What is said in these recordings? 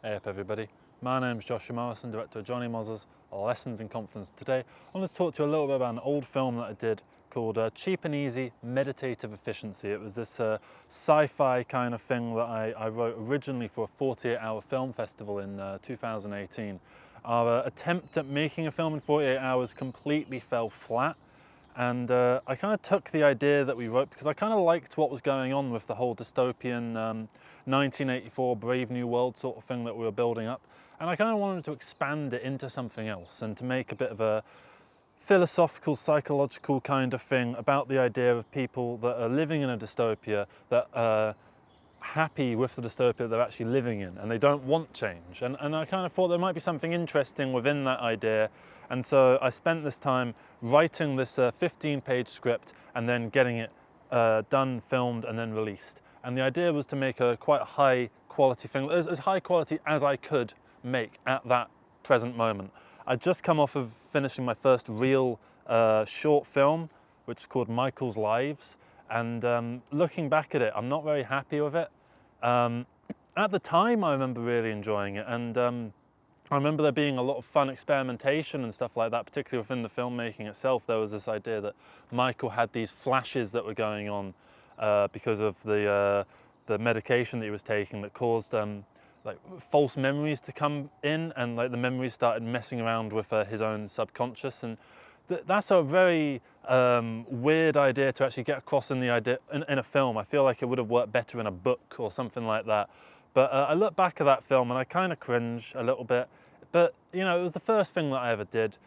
Hey up everybody, my name's Joshua Morrison, director of Jonny Mozza's Lessons in Confidence. Today I want to talk to you a little bit about an old film that I did called Cheap and Easy Meditative Efficiency. It was this sci-fi kind of thing that I wrote originally for a 48-hour film festival in 2018. Our attempt at making a film in 48 hours completely fell flat. And I kind of took the idea that we wrote because I kind of liked what was going on with the whole dystopian 1984 Brave New World sort of thing that we were building up. And I kind of wanted to expand it into something else and to make a bit of a philosophical, psychological kind of thing about the idea of people that are living in a dystopia that are happy with the dystopia they're actually living in and they don't want change. And I kind of thought there might be something interesting within that idea. And so I spent this time writing this 15-page script and then getting it done, filmed, and then released. And the idea was to make a quite high quality thing, as high quality as I could make at that present moment. I'd just come off of finishing my first real short film, which is called Michael's Lives. And looking back at it, I'm not very happy with it. At the time, I remember really enjoying it. And I remember there being a lot of fun experimentation and stuff like that, particularly within the filmmaking itself. There was this idea that Michael had these flashes that were going on because of the medication that he was taking that caused like false memories to come in, and like the memories started messing around with his own subconscious. And that's a very weird idea to actually get across in a film. I feel like it would have worked better in a book or something like that. But I look back at that film and I kind of cringe a little bit. But, you know, it was the first thing that I ever did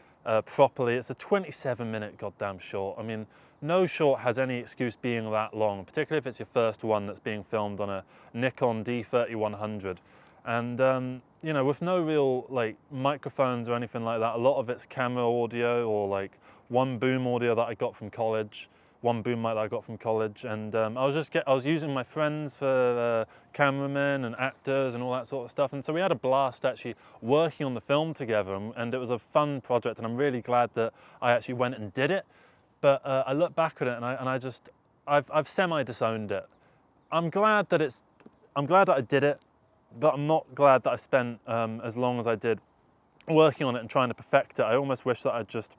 properly. It's a 27-minute goddamn short. I mean, no short has any excuse being that long, particularly if it's your first one that's being filmed on a Nikon D3100. And, you know, with no real, like, microphones or anything like that, a lot of it's camera audio or, like, one boom audio that I got from college. One boom mic that I got from college, and I was using my friends for cameramen and actors and all that sort of stuff, and so we had a blast actually working on the film together, and it was a fun project, and I'm really glad that I actually went and did it. But I look back at it, and I've semi-disowned it. I'm glad that I did it, but I'm not glad that I spent as long as I did working on it and trying to perfect it. I almost wish that I'd just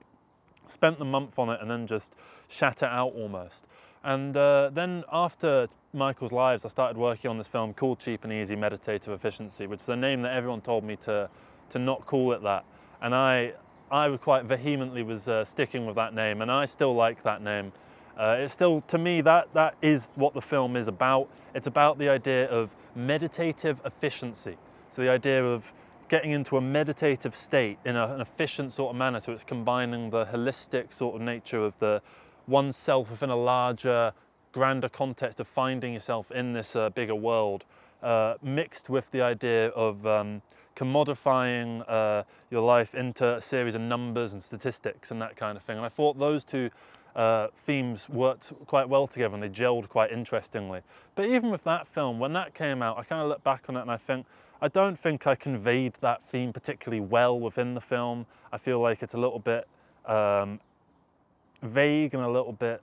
spent the month on it and then just shat it out almost. And then after Michael's Lives, I started working on this film called Cheap and Easy Meditative Efficiency, which is a name that everyone told me to not call it that. And I quite vehemently was sticking with that name, and I still like that name. It's still, to me, that is what the film is about. It's about the idea of meditative efficiency. So the idea of getting into a meditative state in an efficient sort of manner, so it's combining the holistic sort of nature of the oneself within a larger, grander context of finding yourself in this bigger world, mixed with the idea of commodifying your life into a series of numbers and statistics and that kind of thing. And I thought those two themes worked quite well together and they gelled quite interestingly. But even with that film, when that came out, I kind of look back on it and I don't think I conveyed that theme particularly well within the film. I feel like it's a little bit vague and a little bit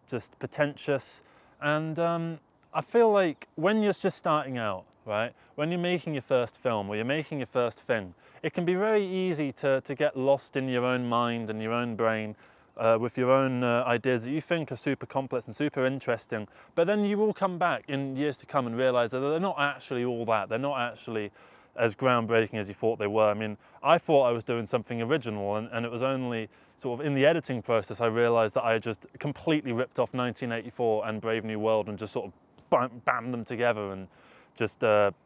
just pretentious. And I feel like when you're just starting out, right, when you're making your first film or you're making your first thing, it can be very easy to get lost in your own mind and your own brain with your own ideas that you think are super complex and super interesting, but then you will come back in years to come and realize that they're not actually all that. They're not actually as groundbreaking as you thought they were. I mean, I thought I was doing something original, and it was only sort of in the editing process I realized that I had just completely ripped off 1984 and Brave New World and just sort of bammed them together and just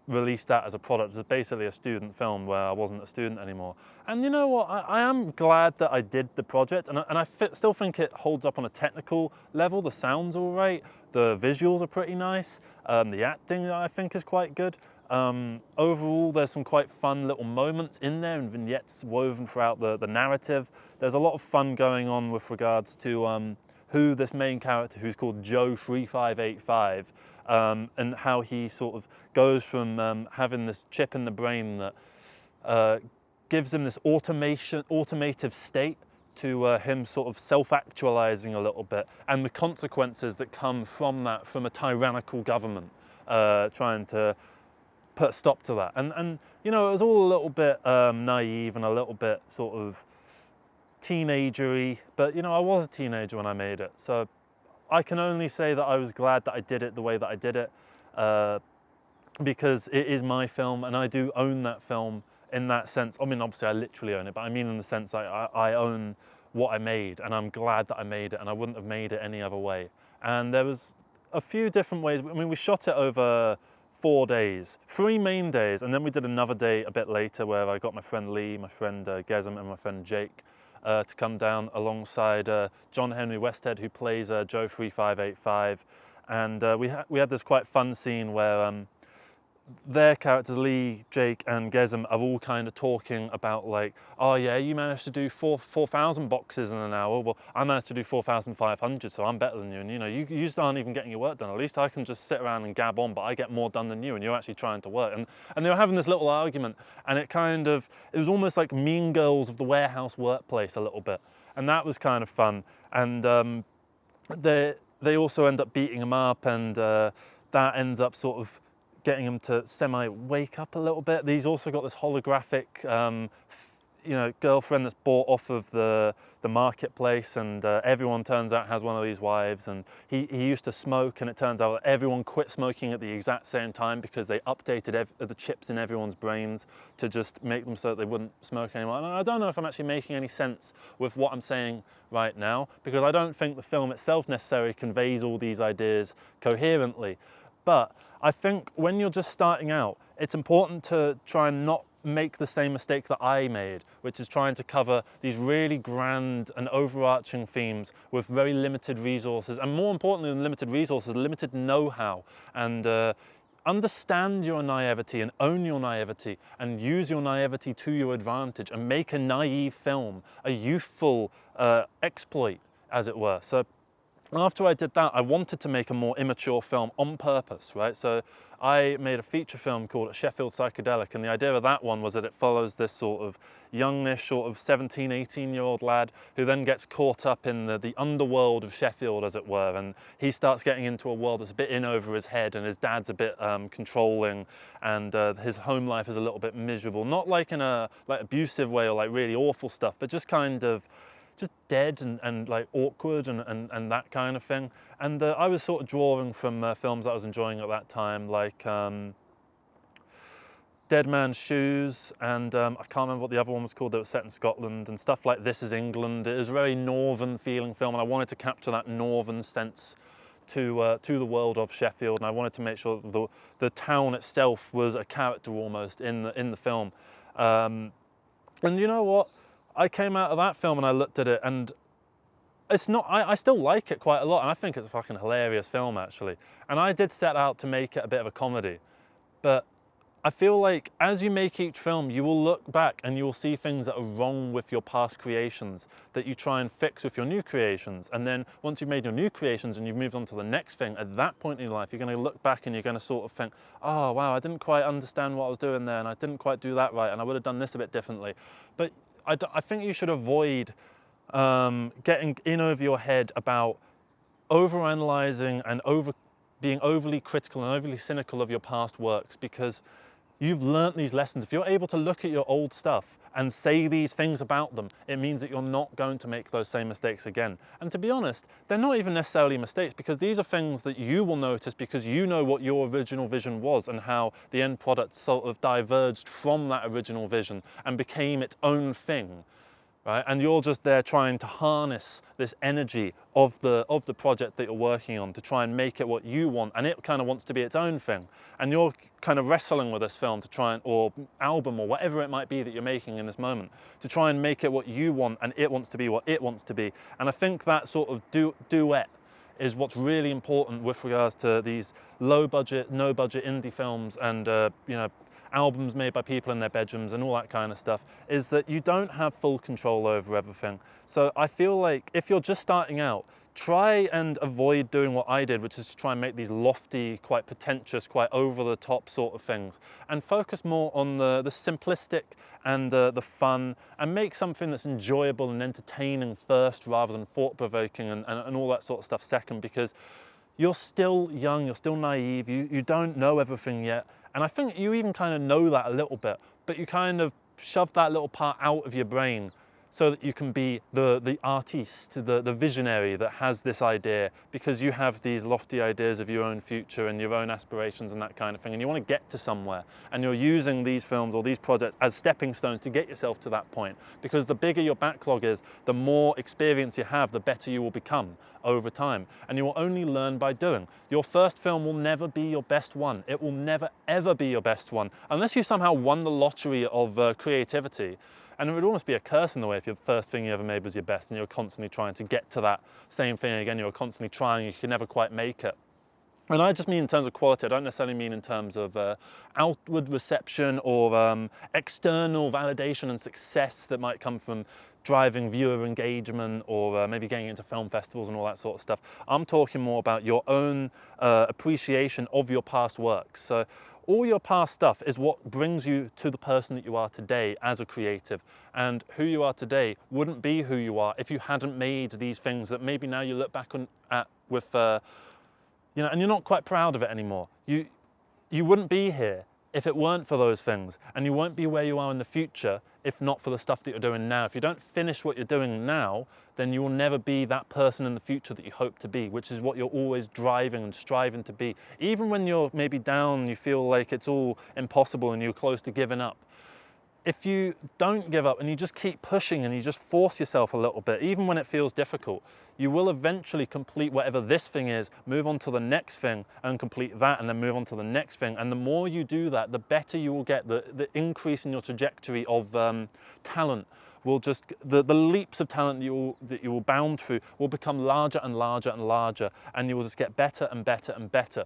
released that as a product. It was basically a student film where I wasn't a student anymore. And you know what, I am glad that I did the project, and I still think it holds up on a technical level. The sound's all right, the visuals are pretty nice, the acting I think is quite good. Overall, there's some quite fun little moments in there and vignettes woven throughout the narrative. There's a lot of fun going on with regards to who this main character, who's called Joe 3585, and how he sort of goes from having this chip in the brain that gives him this automative state to him sort of self-actualizing a little bit, and the consequences that come from that, from a tyrannical government trying to put a stop to that. And you know, it was all a little bit naive and a little bit sort of teenagery, but you know, I was a teenager when I made it, so I can only say that I was glad that I did it the way that I did it, because it is my film and I do own that film in that sense. I mean, obviously I literally own it, but I mean in the sense I own what I made, and I'm glad that I made it, and I wouldn't have made it any other way. And there was a few different ways. I mean, we shot it over 4 days, 3 main days, and then we did another day a bit later where I got my friend Lee, my friend Gesem, and my friend Jake to come down alongside John Henry Westhead, who plays Joe 3585, and we had this quite fun scene where their characters, Lee, Jake, and Gesem, are all kind of talking about like, oh yeah, you managed to do 4,000 boxes in an hour. Well, I managed to do 4,500, so I'm better than you. And you know, you just aren't even getting your work done. At least I can just sit around and gab on, but I get more done than you, and you're actually trying to work. And they were having this little argument, and it was almost like Mean Girls of the warehouse workplace a little bit, and that was kind of fun. And they also end up beating him up, and that ends up sort of getting him to semi-wake up a little bit. He's also got this holographic, you know, girlfriend that's bought off of the marketplace, and everyone turns out has one of these wives. And he used to smoke, and it turns out that everyone quit smoking at the exact same time because they updated the chips in everyone's brains to just make them so that they wouldn't smoke anymore. And I don't know if I'm actually making any sense with what I'm saying right now, because I don't think the film itself necessarily conveys all these ideas coherently. But I think when you're just starting out, it's important to try and not make the same mistake that I made, which is trying to cover these really grand and overarching themes with very limited resources, and more importantly than limited resources, limited know-how. And understand your naivety and own your naivety and use your naivety to your advantage and make a naive film, a youthful exploit, as it were. So after I did that, I wanted to make a more immature film on purpose, right? So I made a feature film called Sheffield Psychedelic, and the idea of that one was that it follows this sort of youngish, sort of 17, 18-year-old lad who then gets caught up in the underworld of Sheffield, as it were, and he starts getting into a world that's a bit in over his head, and his dad's a bit controlling, and his home life is a little bit miserable, not like in a like abusive way or like really awful stuff, but just kind of just dead and like awkward and that kind of thing. And I was sort of drawing from films that I was enjoying at that time, like Dead Man's Shoes, and I can't remember what the other one was called that was set in Scotland, and stuff like This Is England. It was a very northern feeling film, and I wanted to capture that northern sense to the world of Sheffield, and I wanted to make sure that the town itself was a character almost in the film. And you know what? I came out of that film and I looked at it, and it's not, I still like it quite a lot, and I think it's a fucking hilarious film actually. And I did set out to make it a bit of a comedy, but I feel like as you make each film, you will look back and you will see things that are wrong with your past creations that you try and fix with your new creations. And then once you've made your new creations and you've moved on to the next thing, at that point in your life, you're going to look back and you're going to sort of think, oh wow, I didn't quite understand what I was doing there, and I didn't quite do that right, and I would have done this a bit differently. But I think you should avoid getting in over your head about overanalyzing and being overly critical and overly cynical of your past works, because you've learnt these lessons. If you're able to look at your old stuff and say these things about them, it means that you're not going to make those same mistakes again. And to be honest, they're not even necessarily mistakes, because these are things that you will notice because you know what your original vision was and how the end product sort of diverged from that original vision and became its own thing. Right? And you're just there trying to harness this energy of the project that you're working on to try and make it what you want, and it kind of wants to be its own thing. And you're kind of wrestling with this film to try and, or album or whatever it might be that you're making in this moment, to try and make it what you want, and it wants to be what it wants to be. And I think that sort of duet is what's really important with regards to these low budget, no budget indie films and you know, albums made by people in their bedrooms and all that kind of stuff, is that you don't have full control over everything. So I feel like if you're just starting out, try and avoid doing what I did, which is to try and make these lofty, quite pretentious, quite over-the-top sort of things, and focus more on the simplistic and the fun, and make something that's enjoyable and entertaining first rather than thought-provoking and all that sort of stuff second, because you're still young, you're still naive, you don't know everything yet, And I think you even kind of know that a little bit, but you kind of shove that little part out of your brain so that you can be the artiste, the visionary that has this idea, because you have these lofty ideas of your own future and your own aspirations and that kind of thing, and you want to get to somewhere, and you're using these films or these projects as stepping stones to get yourself to that point, because the bigger your backlog is, the more experience you have, the better you will become over time, and you will only learn by doing. Your first film will never be your best one. It will never ever be your best one, unless you somehow won the lottery of creativity. And it would almost be a curse in a way if your first thing you ever made was your best and you're constantly trying to get to that same thing again. You're constantly trying, you can never quite make it. And I just mean in terms of quality. I don't necessarily mean in terms of outward reception or external validation and success that might come from driving viewer engagement or maybe getting into film festivals and all that sort of stuff. I'm talking more about your own appreciation of your past works. So all your past stuff is what brings you to the person that you are today as a creative, and who you are today wouldn't be who you are if you hadn't made these things that maybe now you look back at with, and you're not quite proud of it anymore. You wouldn't be here if it weren't for those things, and you won't be where you are in the future if not for the stuff that you're doing now. If you don't finish what you're doing now, then you will never be that person in the future that you hope to be, which is what you're always driving and striving to be. Even when you're maybe down, you feel like it's all impossible and you're close to giving up. If you don't give up and you just keep pushing and you just force yourself a little bit, even when it feels difficult, you will eventually complete whatever this thing is, move on to the next thing and complete that, and then move on to the next thing. And the more you do that, the better you will get. The increase in your trajectory of talent will just, the leaps of talent that you will bound through will become larger and larger and larger, and you will just get better and better and better.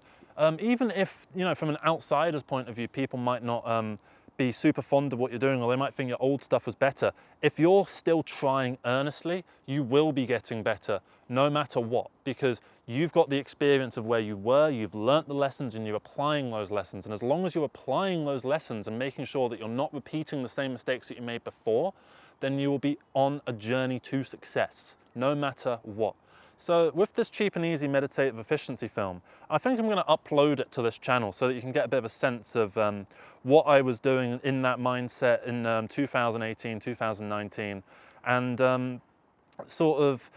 Even if, from an outsider's point of view, people might not be super fond of what you're doing, or they might think your old stuff was better. If you're still trying earnestly, you will be getting better no matter what, because you've got the experience of where you were, you've learnt the lessons, and you're applying those lessons. And as long as you're applying those lessons and making sure that you're not repeating the same mistakes that you made before, then you will be on a journey to success, no matter what. So with this cheap and easy meditative efficiency film, I think I'm going to upload it to this channel so that you can get a bit of a sense of what I was doing in that mindset in 2018, 2019. And sort of,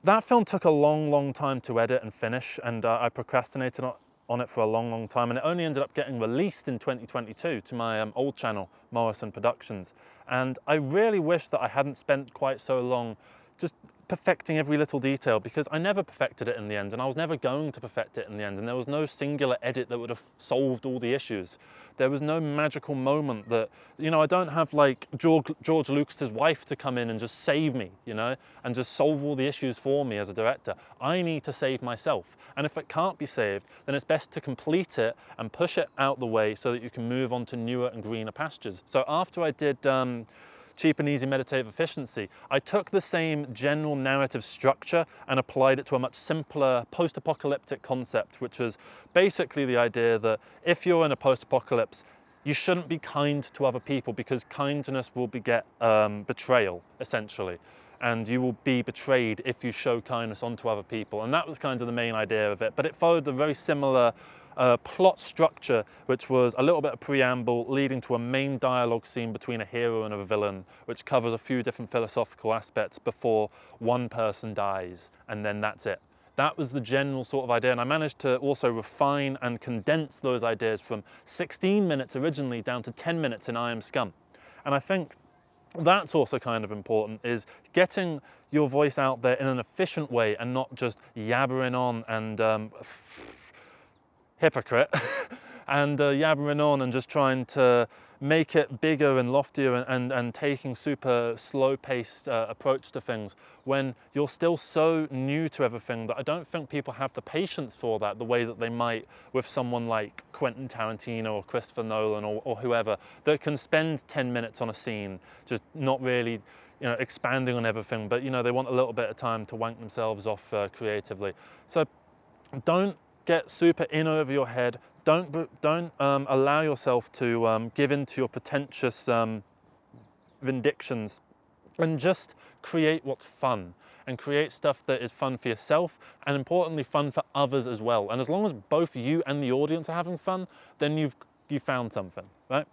that film took a long time to edit and finish, and I procrastinated on it for a long time, and it only ended up getting released in 2022 to my old channel, Morrison Productions. And I really wish that I hadn't spent quite so long just perfecting every little detail, because I never perfected it in the end, and I was never going to perfect it in the end, and there was no singular edit that would have solved all the issues. There was no magical moment that, I don't have like George Lucas's wife to come in and just save me, and just solve all the issues for me as a director. I need to save myself, and if it can't be saved, then it's best to complete it and push it out the way so that you can move on to newer and greener pastures. So after I did cheap and easy meditative efficiency, I took the same general narrative structure and applied it to a much simpler post-apocalyptic concept, which was basically the idea that if you're in a post-apocalypse, you shouldn't be kind to other people, because kindness will beget betrayal, essentially. And you will be betrayed if you show kindness onto other people. And that was kind of the main idea of it. But it followed a very similar plot structure, which was a little bit of preamble leading to a main dialogue scene between a hero and a villain, which covers a few different philosophical aspects before one person dies, and then that's it. That was the general sort of idea, and I managed to also refine and condense those ideas from 16 minutes originally down to 10 minutes in I Am Scum. And I think that's also kind of important, is getting your voice out there in an efficient way and not just yabbering on and hypocrite and yabbering on and just trying to make it bigger and loftier and taking super slow-paced approach to things when you're still so new to everything that I don't think people have the patience for that the way that they might with someone like Quentin Tarantino or Christopher Nolan or whoever, that can spend 10 minutes on a scene just not really expanding on everything, but they want a little bit of time to wank themselves off creatively. So don't get super in over your head. Don't allow yourself to give in to your pretentious vindictions, and just create what's fun and create stuff that is fun for yourself and importantly fun for others as well. And as long as both you and the audience are having fun, then you found something, right?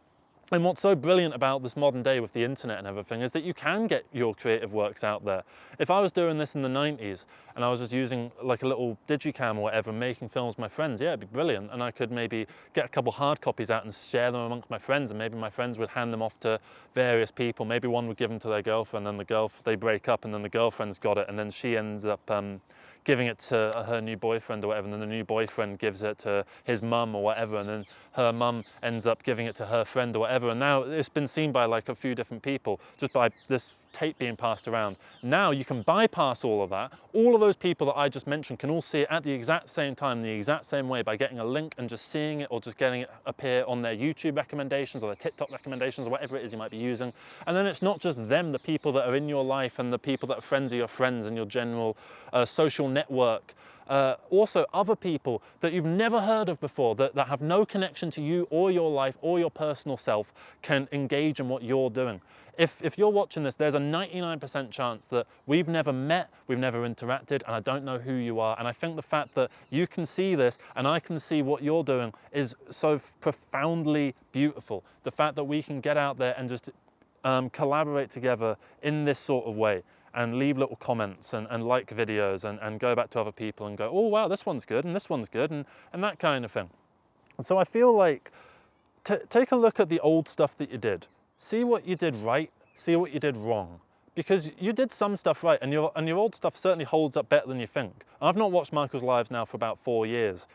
And what's so brilliant about this modern day with the internet and everything is that you can get your creative works out there. If I was doing this in the 90s and I was just using like a little digicam or whatever and making films with my friends, yeah, it'd be brilliant. And I could maybe get a couple hard copies out and share them amongst my friends, and maybe my friends would hand them off to various people. Maybe one would give them to their girlfriend, and they break up, and then the girlfriend's got it, and then she ends up giving it to her new boyfriend or whatever, and then the new boyfriend gives it to his mum or whatever, and then her mum ends up giving it to her friend or whatever, and now it's been seen by like a few different people just by this tape being passed around. Now you can bypass all of that. All of those people that I just mentioned can all see it at the exact same time, the exact same way, by getting a link and just seeing it, or just getting it appear on their YouTube recommendations or their TikTok recommendations or whatever it is you might be using. And then it's not just them, the people that are in your life and the people that are friends of your friends and your general social network. Also other people that you've never heard of before, that have no connection to you or your life or your personal self, can engage in what you're doing. If you're watching this, there's a 99% chance that we've never met, we've never interacted, and I don't know who you are. And I think the fact that you can see this and I can see what you're doing is so profoundly beautiful. The fact that we can get out there and just collaborate together in this sort of way, and leave little comments and like videos and go back to other people and go, oh wow, this one's good and this one's good, and that kind of thing. So I feel like take a look at the old stuff that you did. See what you did right, see what you did wrong. Because you did some stuff right, and your old stuff certainly holds up better than you think. I've not watched Michael's lives now for about 4 years,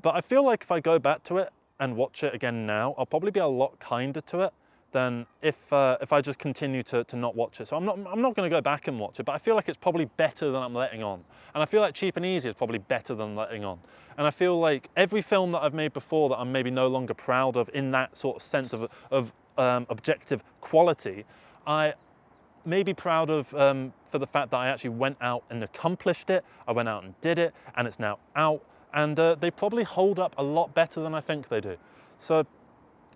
but I feel like if I go back to it and watch it again now, I'll probably be a lot kinder to it than if I just continue to not watch it. So I'm not going to go back and watch it, but I feel like it's probably better than I'm letting on. And I feel like Cheap and Easy is probably better than letting on. And I feel like every film that I've made before that I'm maybe no longer proud of in that sort of sense of objective quality, I may be proud of for the fact that I actually went out and accomplished it. I went out and did it, and it's now out. And they probably hold up a lot better than I think they do. So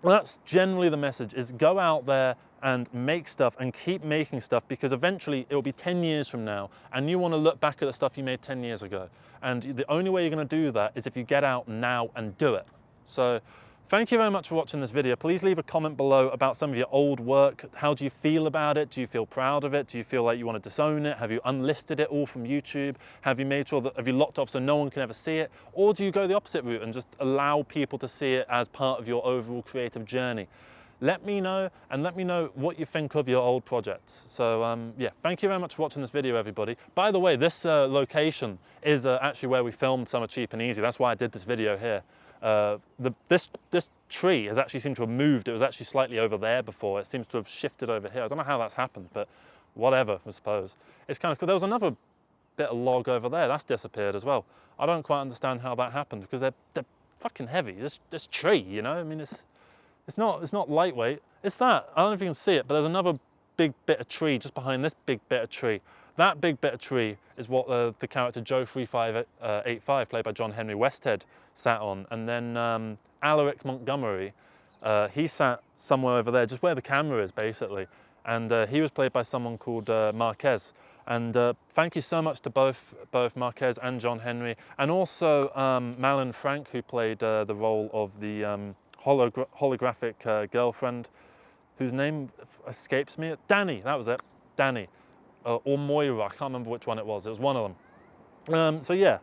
that's generally the message, is go out there and make stuff and keep making stuff, because eventually it will be 10 years from now and you want to look back at the stuff you made 10 years ago. And the only way you're going to do that is if you get out now and do it. So thank you very much for watching this video. Please leave a comment below about some of your old work. How do you feel about it? Do you feel proud of it? Do you feel like you want to disown it? Have you unlisted it all from YouTube? Have you made sure that, have you locked off so no one can ever see it? Or do you go the opposite route and just allow people to see it as part of your overall creative journey? Let me know, and let me know what you think of your old projects. So yeah, thank you very much for watching this video, everybody. By the way, this location is actually where we filmed some of Cheap and Easy. That's why I did this video here. This tree has actually seemed to have moved. It was actually slightly over there before. It seems to have shifted over here. I don't know how that's happened, but whatever, I suppose. It's kind of cool. There was another bit of log over there. That's disappeared as well. I don't quite understand how that happened, because they're fucking heavy. This tree, you know, I mean, it's not lightweight. It's that. I don't know if you can see it, but there's another big bit of tree just behind this big bit of tree. That big bit of tree is what the character Joe 3585, played by John Henry Westhead, sat on. And then Alaric Montgomery, he sat somewhere over there, just where the camera is, basically. And he was played by someone called Marquez. And thank you so much to both Marquez and John Henry, and also Malin Frank, who played the role of the holographic girlfriend, whose name escapes me. Danny, that was it, Danny. Or Moira, I can't remember which one it was. It was one of them. So yeah,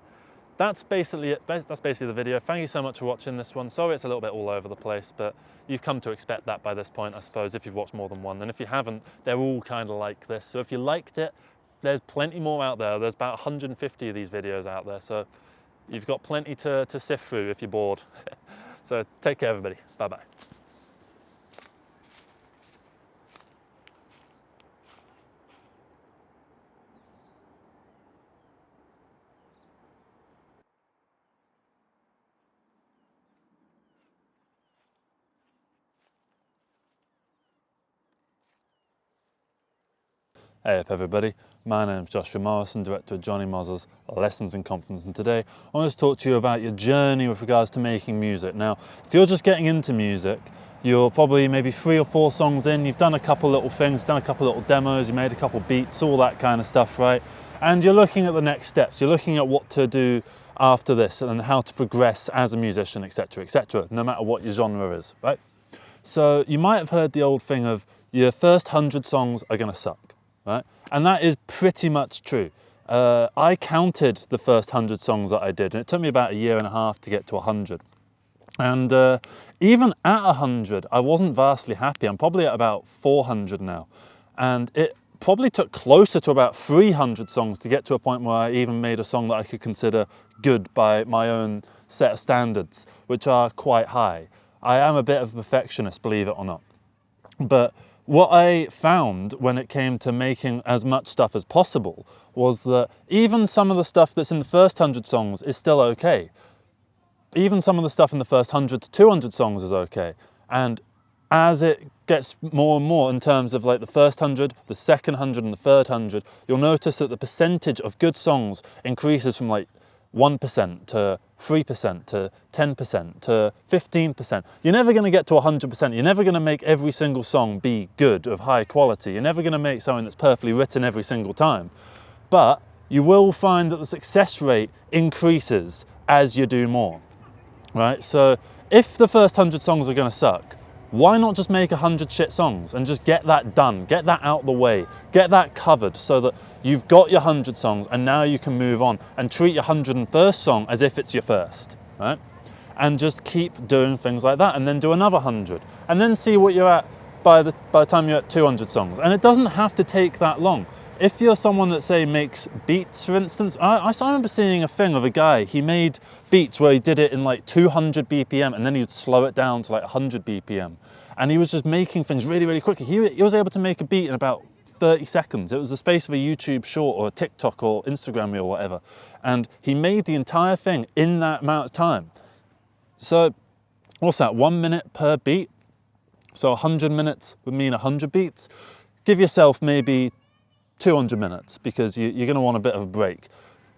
that's basically it. That's basically the video. Thank you so much for watching this one. Sorry it's a little bit all over the place, but you've come to expect that by this point, I suppose, if you've watched more than one. And if you haven't, they're all kind of like this. So if you liked it, there's plenty more out there. There's about 150 of these videos out there. So you've got plenty to sift through if you're bored. So take care, everybody. Bye-bye. Hey up everybody, my name's Joshua Morrison, director of Jonny Mozza's Lessons in Confidence, and today I want to talk to you about your journey with regards to making music. Now, if you're just getting into music, you're probably maybe 3 or 4 songs in, you've done a couple little things, done a couple little demos, you made a couple beats, all that kind of stuff, right? And you're looking at the next steps. You're looking at what to do after this and how to progress as a musician, etc., no matter what your genre is, right? So you might have heard the old thing of your first 100 songs are going to suck, right? And that is pretty much true. I counted the first 100 songs that I did, and it took me about 1.5 years to get to 100. And even at 100, I wasn't vastly happy. I'm probably at about 400 now. And it probably took closer to about 300 songs to get to a point where I even made a song that I could consider good by my own set of standards, which are quite high. I am a bit of a perfectionist, believe it or not. But what I found when it came to making as much stuff as possible was that even some of the stuff that's in the first 100 songs is still okay. Even some of the stuff in the first 100 to 200 songs is okay. And as it gets more and more in terms of like the first 100, the second 100 and the third 100, you'll notice that the percentage of good songs increases from like 1% to 3% to 10% to 15%. You're never going to get to 100%. You're never going to make every single song be good, of high quality. You're never going to make something that's perfectly written every single time. But you will find that the success rate increases as you do more, right? So if the first 100 songs are going to suck, why not just make 100 shit songs and just get that done, get that out the way, get that covered so that you've got your 100 songs and now you can move on and treat your 101st song as if it's your first, right? And just keep doing things like that and then do another 100 and then see what you're at by the time you're at 200 songs. And it doesn't have to take that long. If you're someone that, say, makes beats, for instance, I remember seeing a thing of a guy, he made beats where he did it in like 200 BPM and then he'd slow it down to like 100 BPM. And he was just making things really, really quickly. He was able to make a beat in about 30 seconds. It was the space of a YouTube short or a TikTok or Instagram reel or whatever. And he made the entire thing in that amount of time. So what's that, 1 minute per beat? So 100 minutes would mean 100 beats. Give yourself maybe 200 minutes because you're going to want a bit of a break.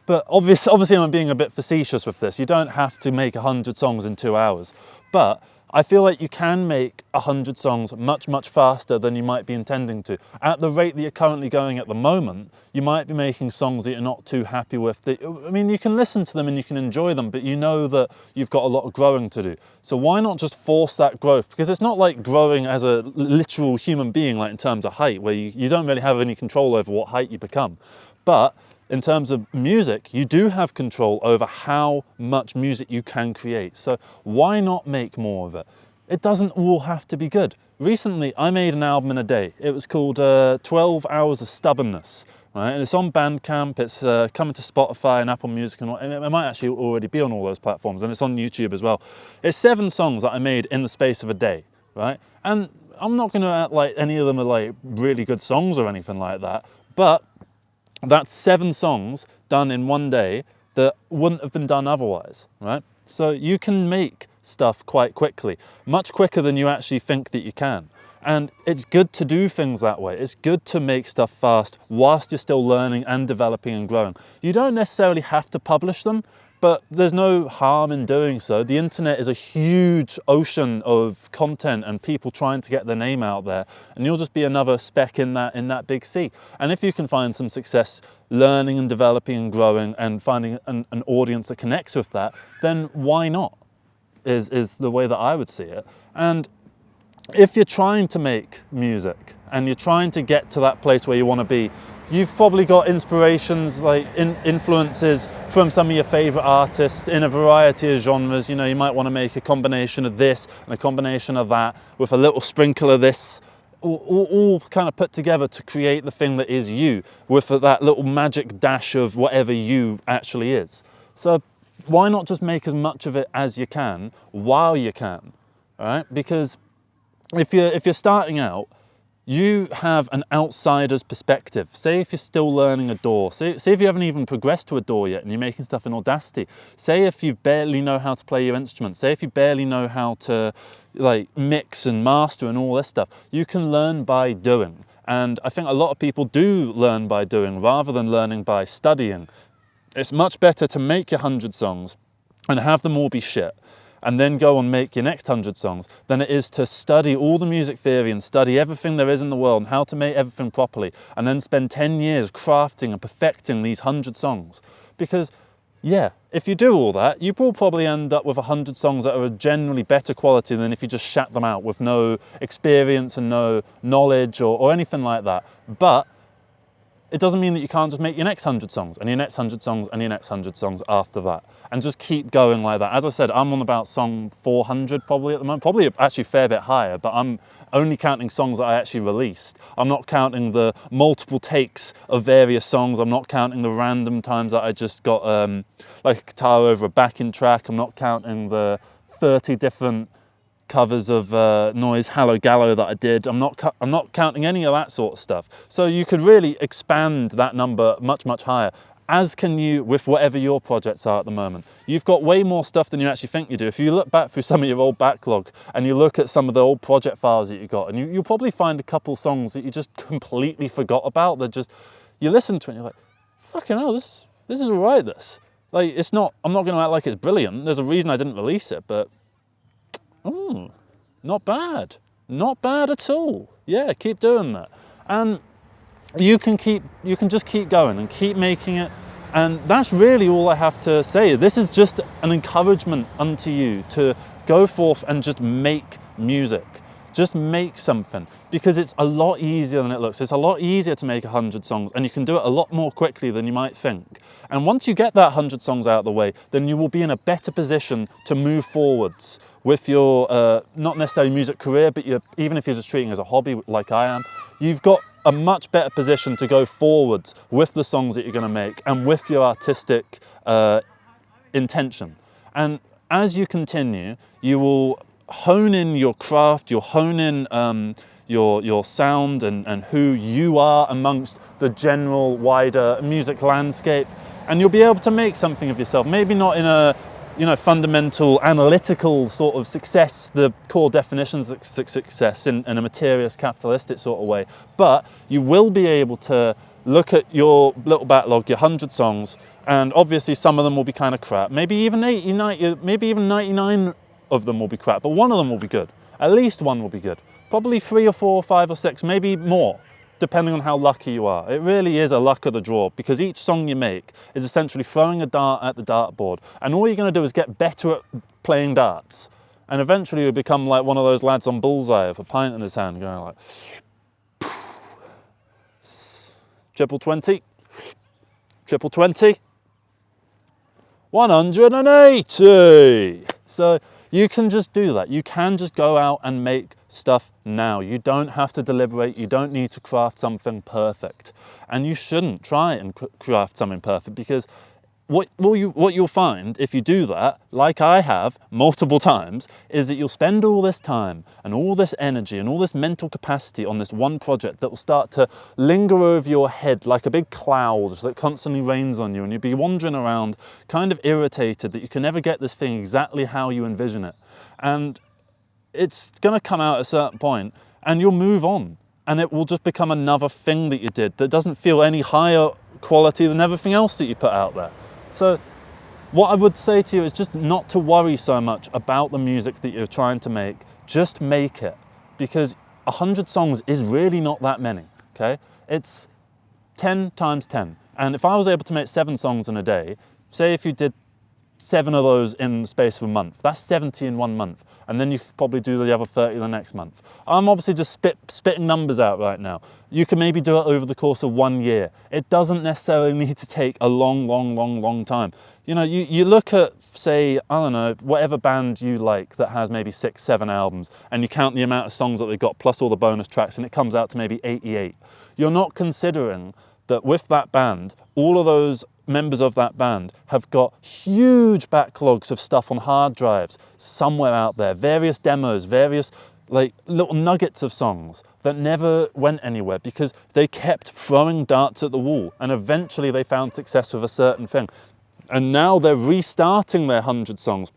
But obviously I'm being a bit facetious with this. You don't have to make 100 songs in 2 hours. But I feel like you can make 100 songs much, much faster than you might be intending to. At the rate that you're currently going at the moment, you might be making songs that you're not too happy with. I mean, you can listen to them and you can enjoy them, but you know that you've got a lot of growing to do. So why not just force that growth? Because it's not like growing as a literal human being, like in terms of height, where you don't really have any control over what height you become. But in terms of music, you do have control over how much music you can create. So why not make more of it? It doesn't all have to be good. Recently, I made an album in a day. It was called 12 Hours of Stubbornness, right? And it's on Bandcamp, it's coming to Spotify and Apple Music, and it might actually already be on all those platforms, and it's on YouTube as well. It's 7 songs that I made in the space of a day, right? And I'm not gonna act like any of them are like really good songs or anything like that, but that's 7 songs done in one day that wouldn't have been done otherwise, right? So you can make stuff quite quickly, much quicker than you actually think that you can. And it's good to do things that way. It's good to make stuff fast whilst you're still learning and developing and growing. You don't necessarily have to publish them, but there's no harm in doing so. The internet is a huge ocean of content and people trying to get their name out there, and you'll just be another speck in that big sea. And if you can find some success learning and developing and growing and finding an audience that connects with that, then why not, is the way that I would see it. And if you're trying to make music and you're trying to get to that place where you want to be, you've probably got inspirations, like influences from some of your favorite artists in a variety of genres. You know, you might want to make a combination of this and a combination of that with a little sprinkle of this, all kind of put together to create the thing that is you, with that little magic dash of whatever you actually is. So why not just make as much of it as you can while you can, all right? Because if you're starting out, you have an outsider's perspective. Say if you're still learning a DAW, say if you haven't even progressed to a DAW yet and you're making stuff in Audacity, say if you barely know how to play your instrument, say if you barely know how to like mix and master and all this stuff, you can learn by doing. And I think a lot of people do learn by doing rather than learning by studying. It's much better to make your 100 songs and have them all be shit, and then go and make your next 100 songs than it is to study all the music theory and study everything there is in the world and how to make everything properly, and then spend 10 years crafting and perfecting these 100 songs. Because yeah, if you do all that, you will probably end up with 100 songs that are generally better quality than if you just shat them out with no experience and no knowledge or anything like that. But it doesn't mean that you can't just make your next 100 songs and your next 100 songs and your next 100 songs after that, and just keep going like that. As I said, I'm on about song 400 probably at the moment, probably actually a fair bit higher, but I'm only counting songs that I actually released. I'm not counting the multiple takes of various songs. I'm not counting the random times that I just got like a guitar over a backing track. I'm not counting the 30 different covers of Noise Hallow Gallow that I did. I'm not counting any of that sort of stuff. So you could really expand that number much, much higher, as can you with whatever your projects are at the moment. You've got way more stuff than you actually think you do. If you look back through some of your old backlog and you look at some of the old project files that you got, and you'll probably find a couple songs that you just completely forgot about, that just, you listen to it and you're like, fucking hell, this is all right, this. Like, it's not, I'm not gonna act like it's brilliant. There's a reason I didn't release it, but not bad. Not bad at all. Yeah, keep doing that. And you can just keep going and keep making it. And that's really all I have to say. This is just an encouragement unto you to go forth and just make music. Just make something, because it's a lot easier than it looks. It's a lot easier to make 100 songs, and you can do it a lot more quickly than you might think. And once you get that 100 songs out of the way, then you will be in a better position to move forwards with your, not necessarily music career, but even if you're just treating it as a hobby like I am, you've got a much better position to go forwards with the songs that you're gonna make and with your artistic intention. And as you continue, you will hone in your craft, you'll hone in your sound and who you are amongst the general wider music landscape, and you'll be able to make something of yourself. Maybe not in a fundamental analytical sort of success, the core definitions of success in a materialist capitalistic sort of way, but you will be able to look at your little backlog, your 100 songs, and obviously some of them will be kind of crap. Maybe even 80, 90, maybe even 99 of them will be crap, but one of them will be good. At least one will be good. Probably 3 or 4 or 5 or 6, maybe more, depending on how lucky you are. It really is a luck of the draw, because each song you make is essentially throwing a dart at the dartboard, and all you're going to do is get better at playing darts, and eventually you become like one of those lads on Bullseye with a pint in his hand going like triple 20, triple 20, 180. So you can just do that. You can just go out and make stuff now. You don't have to deliberate. You don't need to craft something perfect. And you shouldn't try and craft something perfect, because what you'll find if you do that, like I have multiple times, is that you'll spend all this time and all this energy and all this mental capacity on this one project that will start to linger over your head like a big cloud that constantly rains on you, and you'll be wandering around kind of irritated that you can never get this thing exactly how you envision it. And it's going to come out at a certain point and you'll move on, and it will just become another thing that you did that doesn't feel any higher quality than everything else that you put out there. So what I would say to you is just not to worry so much about the music that you're trying to make. Just make it, because 100 songs is really not that many, okay? It's 10 times 10. And if I was able to make 7 songs in a day, say if you did 7 of those in the space of a month, that's 70 in 1 month. And then you could probably do the other 30 the next month. I'm obviously just spitting numbers out right now. You can maybe do it over the course of 1 year. It doesn't necessarily need to take a long time. You know, you look at, say, I don't know, whatever band you like that has maybe 6, 7 albums, and you count the amount of songs that they've got plus all the bonus tracks, and it comes out to maybe 88. You're not considering that with that band, all of those members of that band have got huge backlogs of stuff on hard drives somewhere out there, various demos, various like little nuggets of songs that never went anywhere because they kept throwing darts at the wall, and eventually they found success with a certain thing. And now they're restarting their 100 songs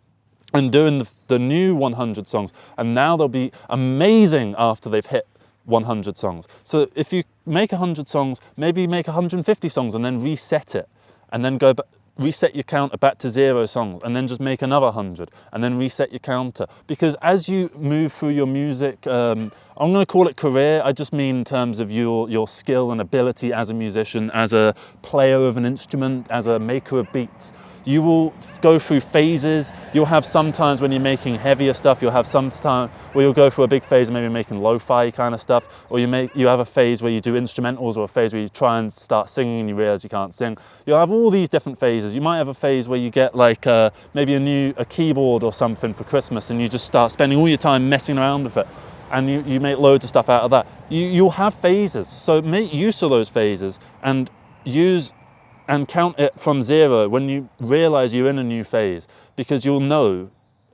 and doing the new 100 songs, and now they'll be amazing after they've hit 100 songs. So if you make 100 songs, maybe make 150 songs and then reset it, and then go back, reset your counter back to 0 songs, and then just make another 100, and then reset your counter. Because as you move through your music, I'm going to call it career, I just mean in terms of your skill and ability as a musician, as a player of an instrument, as a maker of beats. You will go through phases. You'll have some times when you're making heavier stuff, you'll have some time where you'll go through a big phase, maybe making lo-fi kind of stuff, or you have a phase where you do instrumentals, or a phase where you try and start singing and you realize you can't sing. You'll have all these different phases. You might have a phase where you get like maybe a keyboard or something for Christmas, and you just start spending all your time messing around with it, and you make loads of stuff out of that. You'll have phases, so make use of those phases and count it from 0 when you realize you're in a new phase, because you'll know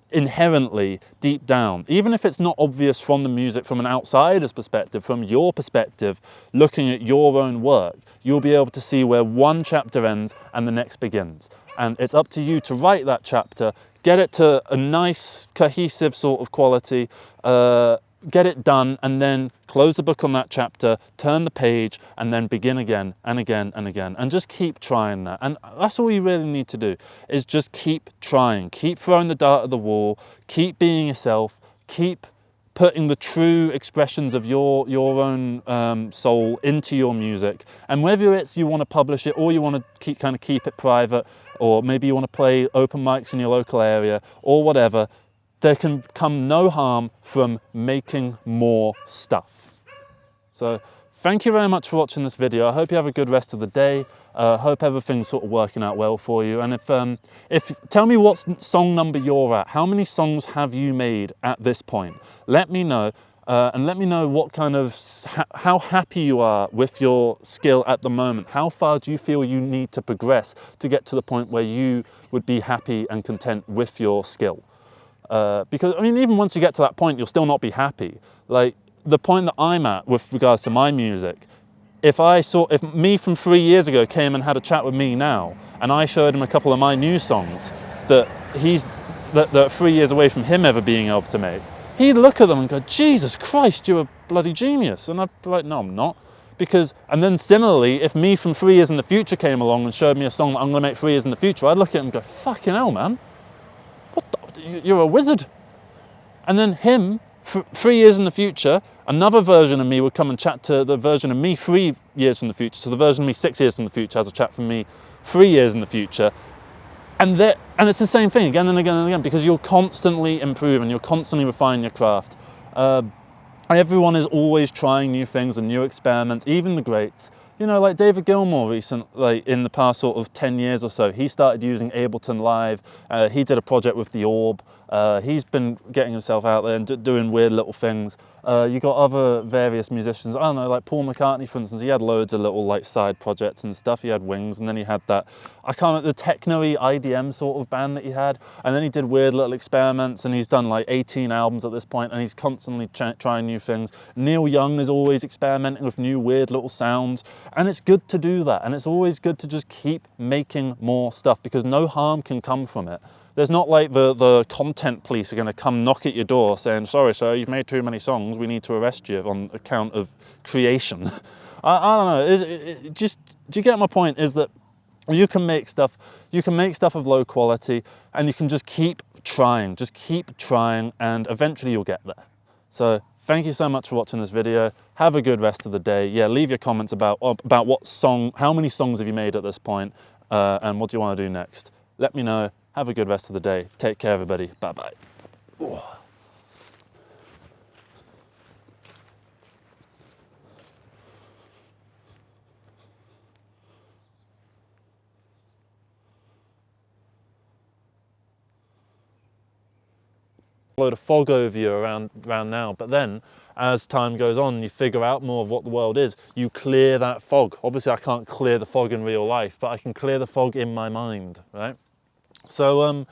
inherently deep down, even if it's not obvious from the music, from an outsider's perspective, from your perspective, looking at your own work, you'll be able to see where one chapter ends and the next begins. And it's up to you to write that chapter, get it to a nice, cohesive sort of quality, get it done, and then close the book on that chapter, turn the page, and then begin again and again and again, and just keep trying that. And that's all you really need to do, is just keep trying, keep throwing the dart at the wall, keep being yourself, keep putting the true expressions of your own soul into your music. And whether it's you want to publish it, or you want to keep it private, or maybe you want to play open mics in your local area, or whatever, there can come no harm from making more stuff. So thank you very much for watching this video. I hope you have a good rest of the day. Hope everything's sort of working out well for you. And if tell me what song number you're at. How many songs have you made at this point? Let me know. And let me know what kind of, how happy you are with your skill at the moment. How far do you feel you need to progress to get to the point where you would be happy and content with your skill? Because I mean, even once you get to that point, you'll still not be happy. Like the point that I'm at with regards to my music, if me from 3 years ago came and had a chat with me now, and I showed him a couple of my new songs that that 3 years away from him ever being able to make, he'd look at them and go, Jesus Christ, you're a bloody genius. And I'd be like, no, I'm not. And then similarly, if me from 3 years in the future came along and showed me a song that I'm going to make 3 years in the future, I'd look at him and go, fucking hell, man. You're a wizard. And then him, 3 years in the future, another version of me would come and chat to the version of me 3 years from the future. So the version of me 6 years from the future has a chat from me 3 years in the future. And it's the same thing again and again and again, because you're constantly improving, you're constantly refining your craft. Everyone is always trying new things and new experiments, even the greats. You know, like David Gilmour like in the past sort of 10 years or so, he started using Ableton Live. He did a project with The Orb. He's been getting himself out there and doing weird little things. You got other various musicians, I don't know, like Paul McCartney, for instance. He had loads of little like side projects and stuff. He had Wings, and then he had that, I can't remember, the techno-y IDM sort of band that he had. And then he did weird little experiments, and he's done like 18 albums at this point, and he's constantly trying new things. Neil Young is always experimenting with new weird little sounds, and it's good to do that. And it's always good to just keep making more stuff, because no harm can come from it. There's not like the content police are going to come knock at your door saying, sorry sir, you've made too many songs, we need to arrest you on account of creation. I don't know, do you get my point? Is that you can make stuff of low quality, and you can just keep trying, and eventually you'll get there. So thank you so much for watching this video. Have a good rest of the day. Yeah, leave your comments about what song, how many songs have you made at this point, and what do you want to do next. Let me know. Have a good rest of the day. Take care, everybody. Bye-bye. Load of fog over you around now, but then as time goes on, you figure out more of what the world is. You clear that fog. Obviously, I can't clear the fog in real life, but I can clear the fog in my mind, right? So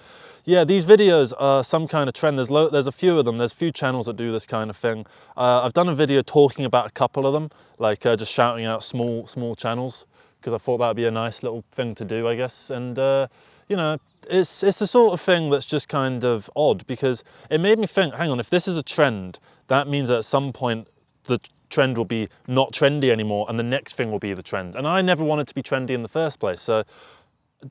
yeah, these videos are some kind of trend. There's a few of them. There's a few channels that do this kind of thing. I've done a video talking about a couple of them, like just shouting out small channels, because I thought that would be a nice little thing to do, I guess. And you know, it's the sort of thing that's just kind of odd, because it made me think, hang on, if this is a trend, that means that at some point the trend will be not trendy anymore, and the next thing will be the trend. And I never wanted to be trendy in the first place. So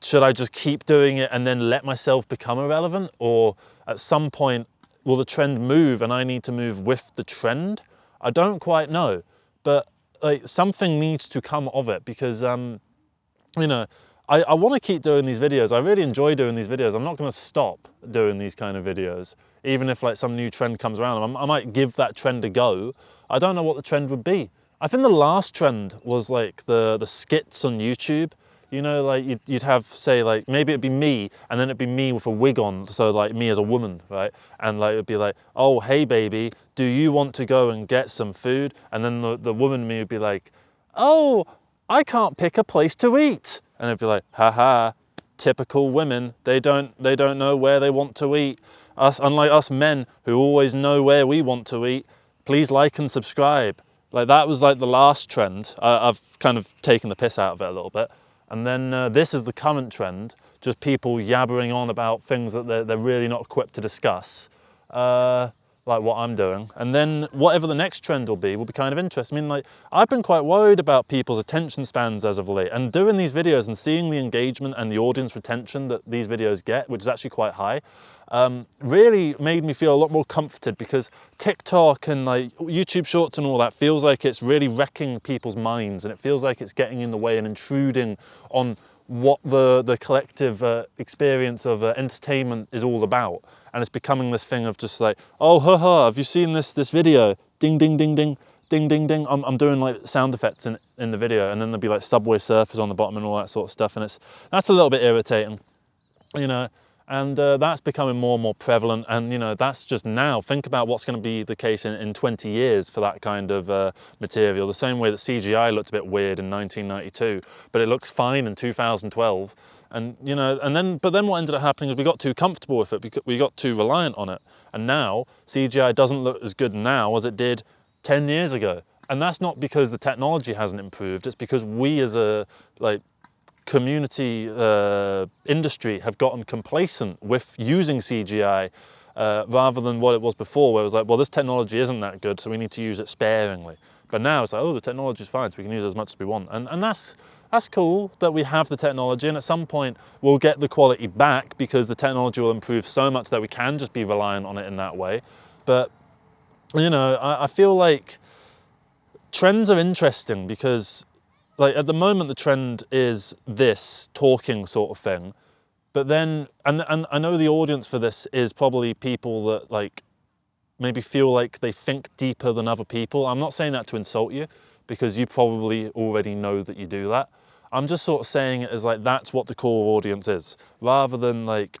should I just keep doing it and then let myself become irrelevant? Or at some point, will the trend move and I need to move with the trend? I don't quite know, but like something needs to come of it, because, you know, I want to keep doing these videos. I really enjoy doing these videos. I'm not going to stop doing these kind of videos, even if like some new trend comes around. I might give that trend a go. I don't know what the trend would be. I think the last trend was like the skits on YouTube. You know, like you'd have, say, like maybe it'd be me, and then it'd be me with a wig on, so like me as a woman, right? And like it'd be like, oh, hey baby, do you want to go and get some food? And then the woman me would be like, oh, I can't pick a place to eat. And it'd be like, haha, typical women, they don't know where they want to eat. Unlike us men who always know where we want to eat, please like and subscribe. Like that was like the last trend. I've kind of taken the piss out of it a little bit. And then this is the current trend, just people yabbering on about things that they're really not equipped to discuss, like what I'm doing. And then whatever the next trend will be kind of interesting. I mean, like, I've been quite worried about people's attention spans as of late, and doing these videos and seeing the engagement and the audience retention that these videos get, which is actually quite high, really made me feel a lot more comforted, because TikTok and like YouTube Shorts and all that feels like it's really wrecking people's minds, and it feels like it's getting in the way and intruding on what the collective experience of entertainment is all about. And it's becoming this thing of just like, oh, haha, have you seen this video? Ding, ding, ding, ding, ding, ding, ding. I'm doing like sound effects in the video, and then there'll be like Subway Surfers on the bottom and all that sort of stuff, and that's a little bit irritating, you know. And that's becoming more and more prevalent, and you know, that's just now. Think about what's going to be the case in 20 years for that kind of material. The same way that CGI looked a bit weird in 1992, but it looks fine in 2012. And you know, but then what ended up happening is we got too comfortable with it, because we got too reliant on it. And now CGI doesn't look as good now as it did 10 years ago. And that's not because the technology hasn't improved. It's because we as a community industry have gotten complacent with using CGI rather than what it was before, where it was like, well, this technology isn't that good, so we need to use it sparingly. But now it's like, oh, the technology's fine, so we can use it as much as we want. And that's cool that we have the technology, and at some point we'll get the quality back, because the technology will improve so much that we can just be reliant on it in that way. But you know, I feel like trends are interesting, because like at the moment the trend is this talking sort of thing, but then and I know the audience for this is probably people that like maybe feel like they think deeper than other people. I'm not saying that to insult you, because you probably already know that you do that. I'm just sort of saying it as like, that's what the core audience is, rather than like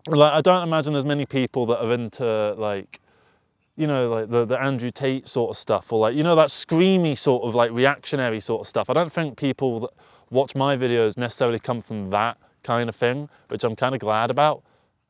I don't imagine there's many people that are into like, you know, like the Andrew Tate sort of stuff, or like, you know, that screamy sort of like reactionary sort of stuff. I don't think people that watch my videos necessarily come from that kind of thing, which I'm kind of glad about.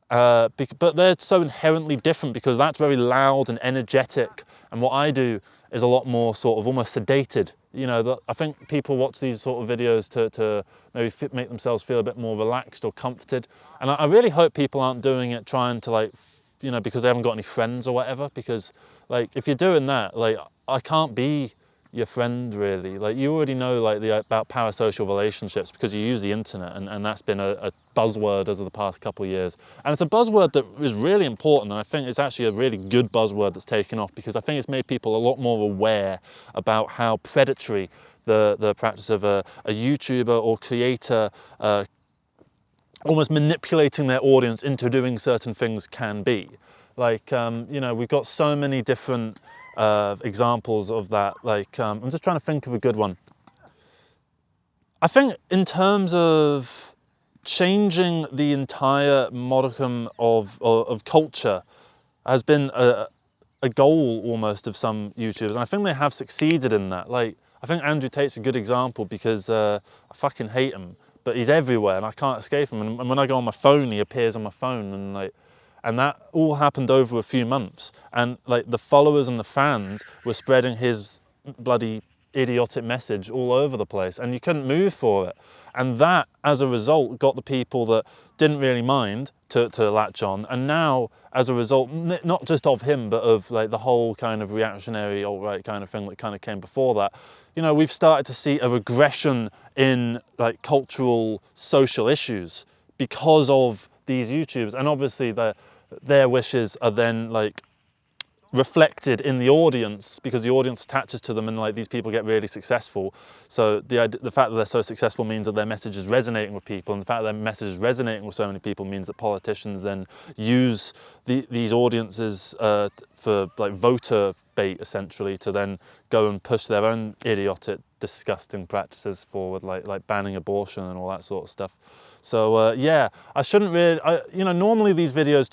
But they're so inherently different, because that's very loud and energetic, and what I do is a lot more sort of almost sedated. You know, I think people watch these sort of videos to maybe make themselves feel a bit more relaxed or comforted, and I really hope people aren't doing it trying to like, you know, because they haven't got any friends or whatever, because like if you're doing that, like I can't be your friend really. Like you already know like about parasocial relationships, because you use the internet, and that's been a buzzword over the past couple of years, and it's a buzzword that is really important, and I think it's actually a really good buzzword that's taken off, because I think it's made people a lot more aware about how predatory the practice of a YouTuber or creator almost manipulating their audience into doing certain things can be. Like, you know, we've got so many different examples of that. Like, I'm just trying to think of a good one. I think in terms of changing the entire modicum of culture has been a goal almost of some YouTubers, and I think they have succeeded in that. Like, I think Andrew Tate's a good example, because I fucking hate him, but he's everywhere and I can't escape him. And when I go on my phone, he appears on my phone, and that all happened over a few months. And like the followers and the fans were spreading his bloody idiotic message all over the place, and you couldn't move for it. And that, as a result, got the people that didn't really mind to latch on. And now, as a result, not just of him, but of like the whole kind of reactionary alt-right kind of thing that kind of came before that, you know, we've started to see a regression in like cultural, social issues because of these YouTubers. And obviously their wishes are then like reflected in the audience, because the audience attaches to them, and like these people get really successful. So the fact that they're so successful means that their message is resonating with people, and the fact that their message is resonating with so many people means that politicians then use these audiences for like voter bait, essentially, to then go and push their own idiotic, disgusting practices forward, like banning abortion and all that sort of stuff. So yeah, I shouldn't really, you know, normally these videos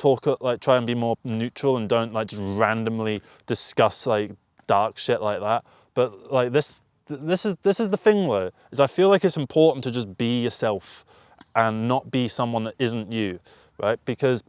try and be more neutral and don't like just randomly discuss like dark shit like that. But like this is the thing though, is I feel like it's important to just be yourself and not be someone that isn't you, right? Because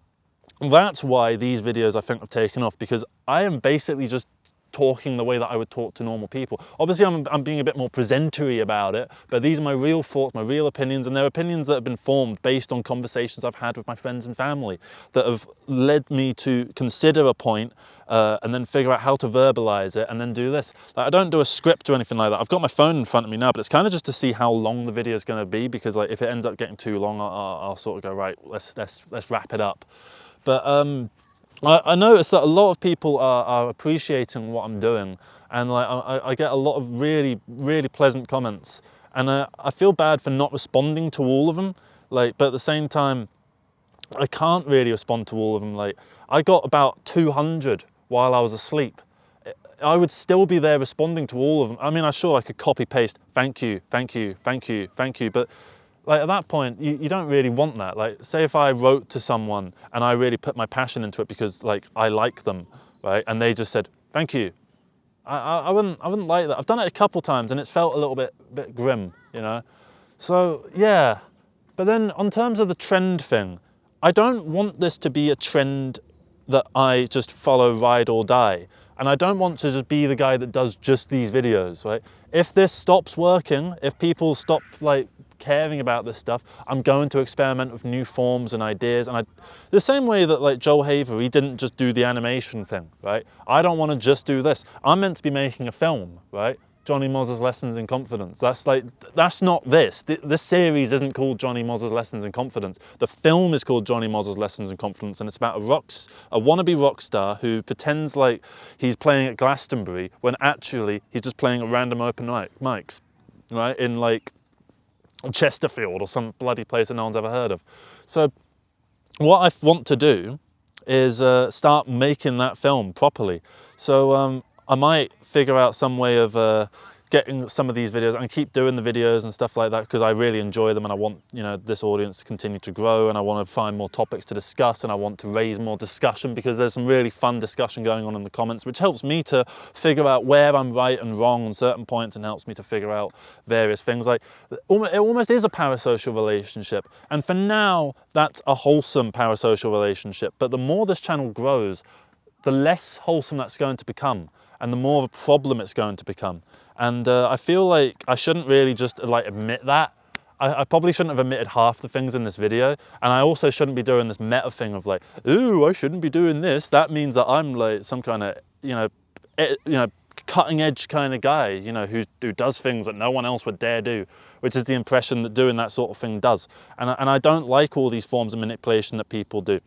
that's why these videos I think have taken off, because I am basically just talking the way that I would talk to normal people. Obviously I'm being a bit more presentery about it, but these are my real thoughts, my real opinions, and they're opinions that have been formed based on conversations I've had with my friends and family that have led me to consider a point and then figure out how to verbalize it and then do this. Like, I don't do a script or anything like that. I've got my phone in front of me now, but it's kind of just to see how long the video is going to be, because like if it ends up getting too long, I'll sort of go, right, let's wrap it up. But I noticed that a lot of people are appreciating what I'm doing, and like I get a lot of really pleasant comments, and I feel bad for not responding to all of them. Like, but at the same time, I can't really respond to all of them. Like, I got about 200 while I was asleep. I would still be there responding to all of them. I mean, I'm sure I could copy paste, thank you, thank you, thank you, thank you, but like at that point, you don't really want that. Like, say if I wrote to someone and I really put my passion into it because like I like them, right? And they just said, thank you. I wouldn't like that. I've done it a couple times and it's felt a little bit grim, you know? So yeah, but then on terms of the trend thing, I don't want this to be a trend that I just follow, ride or die. And I don't want to just be the guy that does just these videos, right? If this stops working, if people stop like caring about this stuff, I'm going to experiment with new forms and ideas. And the same way that like Joel Haver, he didn't just do the animation thing, right? I don't want to just do this. I'm meant to be making a film, right? Jonny Mozza's Lessons in Confidence. That's not this. This series isn't called Jonny Mozza's Lessons in Confidence. The film is called Jonny Mozza's Lessons in Confidence, and it's about a wannabe rock star who pretends like he's playing at Glastonbury when actually he's just playing at random open mics, right? In like Chesterfield or some bloody place that no one's ever heard of. So what I want to do is start making that film properly. So I might figure out some way of getting some of these videos and keep doing the videos and stuff like that, because I really enjoy them and I want, you know, this audience to continue to grow, and I want to find more topics to discuss, and I want to raise more discussion, because there's some really fun discussion going on in the comments, which helps me to figure out where I'm right and wrong on certain points, and helps me to figure out various things. Like, it almost is a parasocial relationship, and for now that's a wholesome parasocial relationship, but the more this channel grows, the less wholesome that's going to become, and the more of a problem it's going to become. And I feel like I shouldn't really just like admit that. I probably shouldn't have admitted half the things in this video, and I also shouldn't be doing this meta thing of like, ooh, I shouldn't be doing this. That means that I'm like some kind of, you know, cutting edge kind of guy, you know, who does things that no one else would dare do, which is the impression that doing that sort of thing does. And I don't like all these forms of manipulation that people do.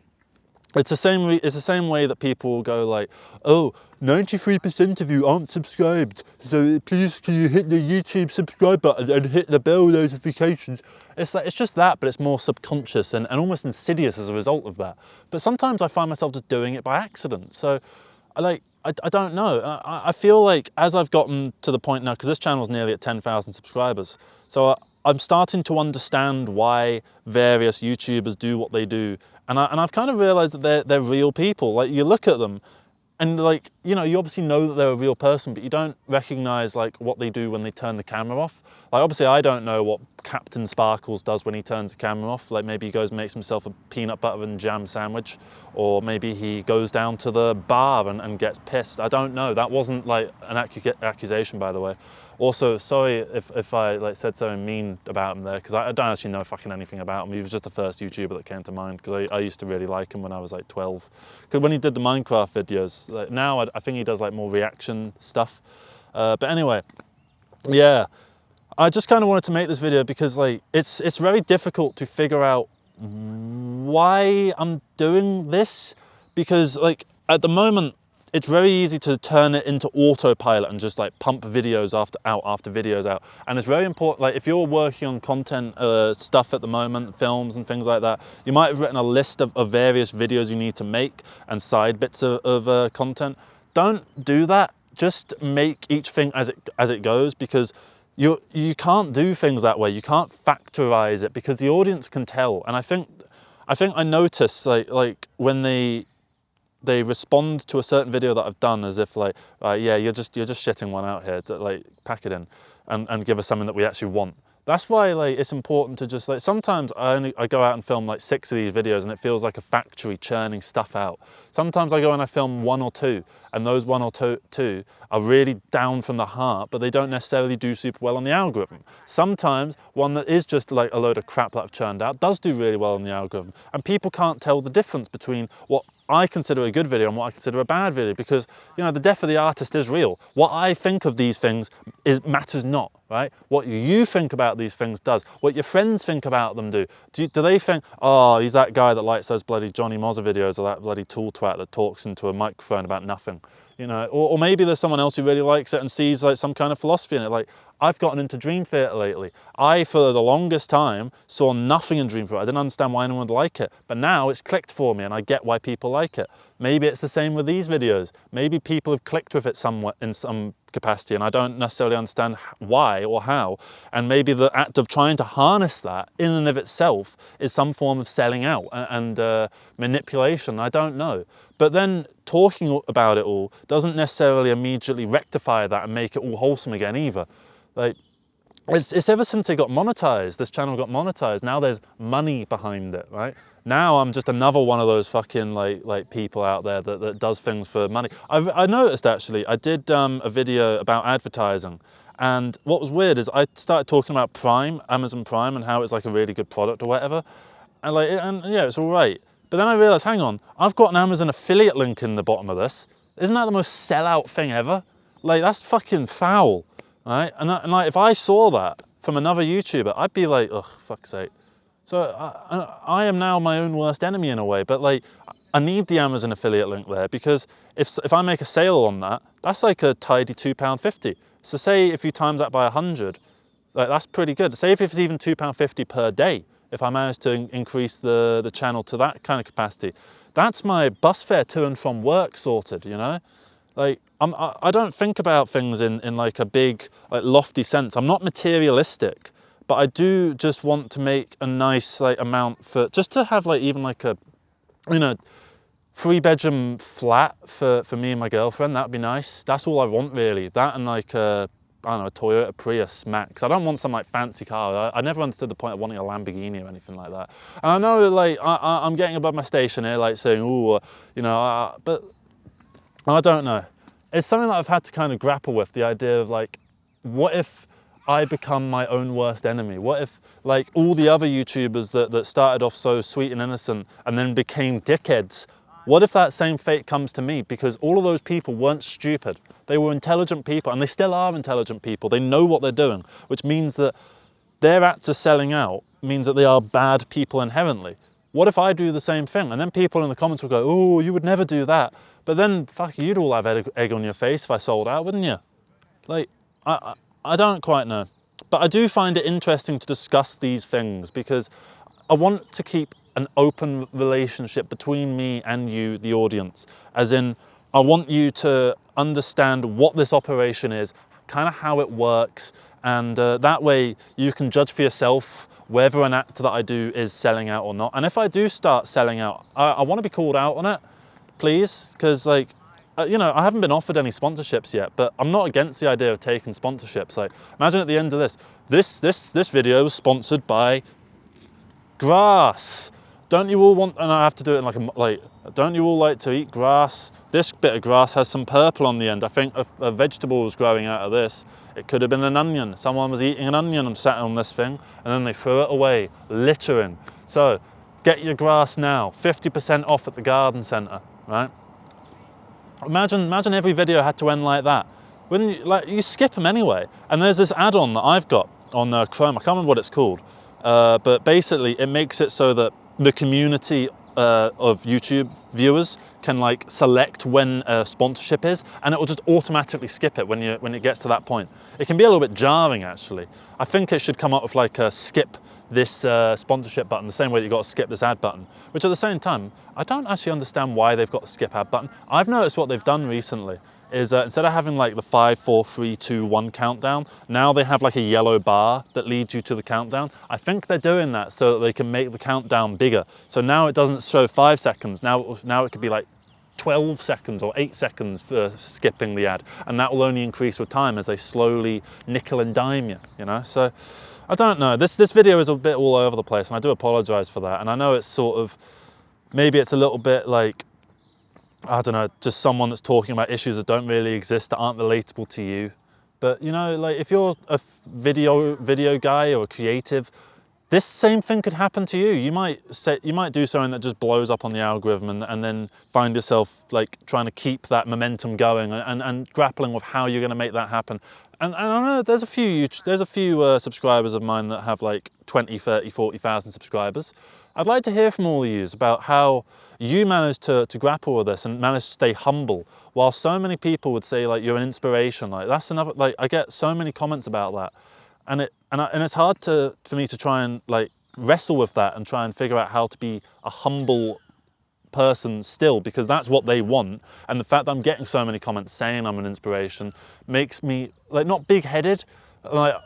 It's the same way that people will go like, oh, 93% of you aren't subscribed, so please can you hit the YouTube subscribe button and hit the bell notifications. It's like, it's just that, but it's more subconscious and almost insidious as a result of that. But sometimes I find myself just doing it by accident. So I don't know. I feel like as I've gotten to the point now, because this channel is nearly at 10,000 subscribers, so I'm starting to understand why various YouTubers do what they do. And I've kind of realized that they're real people. Like, you look at them and like, you know, you obviously know that they're a real person, but you don't recognize like what they do when they turn the camera off. Like obviously I don't know what Captain Sparkles does when he turns the camera off. Like maybe he goes and makes himself a peanut butter and jam sandwich, or maybe he goes down to the bar and gets pissed. I don't know. That wasn't like an accusation, by the way. Also, sorry if I like said something mean about him there, because I don't actually know fucking anything about him. He was just the first YouTuber that came to mind, because I used to really like him when I was like 12. Because when he did the Minecraft videos, like, now I think he does like more reaction stuff. But anyway, yeah, I just kind of wanted to make this video because like it's very difficult to figure out why I'm doing this, because like at the moment, it's very easy to turn it into autopilot and just like pump videos after videos out. And it's very important, like if you're working on content stuff at the moment, films and things like that, you might have written a list of various videos you need to make and side bits of content. Don't do that. Just make each thing as it goes, because you can't do things that way. You can't factorize it because the audience can tell. And I think I notice like when they respond to a certain video that I've done as if like, yeah, you're just shitting one out here, to like pack it in and give us something that we actually want. That's why like it's important to just like, sometimes I go out and film like 6 of these videos and it feels like a factory churning stuff out. Sometimes I go and I film 1 or 2, and those 1 or 2 are really down from the heart, but they don't necessarily do super well on the algorithm. Sometimes one that is just like a load of crap that I've churned out does do really well on the algorithm, and people can't tell the difference between what I consider a good video and what I consider a bad video, because, you know, the death of the artist is real. What I think of these things matters not, right? What you think about these things does. What your friends think about them do. Do they think, oh, he's that guy that likes those bloody Jonny Mozza videos, or that bloody tool twat that talks into a microphone about nothing? You know, or maybe there's someone else who really likes it and sees like some kind of philosophy in it. Like, I've gotten into Dream Theater lately. I, for the longest time, saw nothing in Dream Theater. I didn't understand why anyone would like it. But now it's clicked for me and I get why people like it. Maybe it's the same with these videos. Maybe people have clicked with it somewhat in some capacity, and I don't necessarily understand why or how. And maybe the act of trying to harness that in and of itself is some form of selling out and manipulation. I don't know. But then talking about it all doesn't necessarily immediately rectify that and make it all wholesome again either. Like, it's ever since it got monetized, this channel got monetized, now there's money behind it, right? Now I'm just another one of those fucking like people out there that does things for money. I noticed actually, I did a video about advertising, and what was weird is I started talking about Prime, Amazon Prime, and how it's like a really good product or whatever, and yeah, it's all right. But then I realized, hang on, I've got an Amazon affiliate link in the bottom of this. Isn't that the most sellout thing ever? Like, that's fucking foul, right? And like, if I saw that from another YouTuber, I'd be like, oh, fuck's sake. So I am now my own worst enemy in a way, but like, I need the Amazon affiliate link there, because if I make a sale on that, that's like a tidy £2.50. So say if you times that by 100, like, that's pretty good. Say if it's even £2.50 per day, if I manage to increase the channel to that kind of capacity, that's my bus fare to and from work sorted, you know? Like, I don't think about things in like a big, like, lofty sense. I'm not materialistic, but I do just want to make a nice like amount for, just to have like even like a, you know, 3-bedroom flat for me and my girlfriend. That'd be nice. That's all I want really. That and like a, I don't know, a Toyota Prius Max. I don't want some like fancy car. I never understood the point of wanting a Lamborghini or anything like that. And I know like I'm getting above my station here, like saying, oh, you know, but I don't know. It's something that I've had to kind of grapple with, the idea of like, what if I become my own worst enemy? What if like all the other YouTubers that started off so sweet and innocent and then became dickheads, what if that same fate comes to me? Because all of those people weren't stupid. They were intelligent people, and they still are intelligent people. They know what they're doing, which means that their acts of selling out means that they are bad people inherently. What if I do the same thing? And then people in the comments will go, oh, you would never do that. But then, fuck, you'd all have egg on your face if I sold out, wouldn't you? Like, I don't quite know. But I do find it interesting to discuss these things, because I want to keep an open relationship between me and you, the audience. As in, I want you to understand what this operation is, kind of how it works, and that way you can judge for yourself whether an act that I do is selling out or not. And if I do start selling out, I want to be called out on it, please, because like, you know, I haven't been offered any sponsorships yet, but I'm not against the idea of taking sponsorships. Like, imagine at the end of this video was sponsored by grass. Don't you all want, and I have to do it in like, don't you all like to eat grass? This bit of grass has some purple on the end. I think a vegetable was growing out of this. It could have been an onion. Someone was eating an onion and sat on this thing, and then they threw it away, littering. So, get your grass now, 50% off at the garden centre, right? Imagine every video had to end like that. Wouldn't you, like, you skip them anyway. And there's this add-on that I've got on Chrome, I can't remember what it's called, but basically it makes it so that the community of YouTube viewers can like select when a sponsorship is, and it will just automatically skip it when it gets to that point. It can be a little bit jarring actually. I think it should come up with like a skip this sponsorship button, the same way that you've got to skip this ad button, which at the same time, I don't actually understand why they've got a skip ad button. I've noticed what they've done recently is instead of having like the 5, 4, 3, 2, 1 countdown, now they have like a yellow bar that leads you to the countdown. I think they're doing that so that they can make the countdown bigger. So now it doesn't show 5 seconds, now it could be like 12 seconds or 8 seconds for skipping the ad, and that will only increase with time as they slowly nickel and dime you, you know? So I don't know, this video is a bit all over the place, and I do apologize for that. And I know it's sort of, maybe it's a little bit like, I don't know, just someone that's talking about issues that don't really exist, that aren't relatable to you. But you know, like if you're a video guy or a creative, this same thing could happen to you. You might do something that just blows up on the algorithm, and then find yourself like trying to keep that momentum going and grappling with how you're going to make that happen. And I know there's a few subscribers of mine that have like 20, 30, 40,000 subscribers. I'd like to hear from all of you about how you managed to grapple with this and managed to stay humble, while so many people would say like you're an inspiration. Like that's another, like I get so many comments about that, and it's hard for me to try and like wrestle with that and try and figure out how to be a humble person still, because that's what they want. And the fact that I'm getting so many comments saying I'm an inspiration makes me like not big-headed, but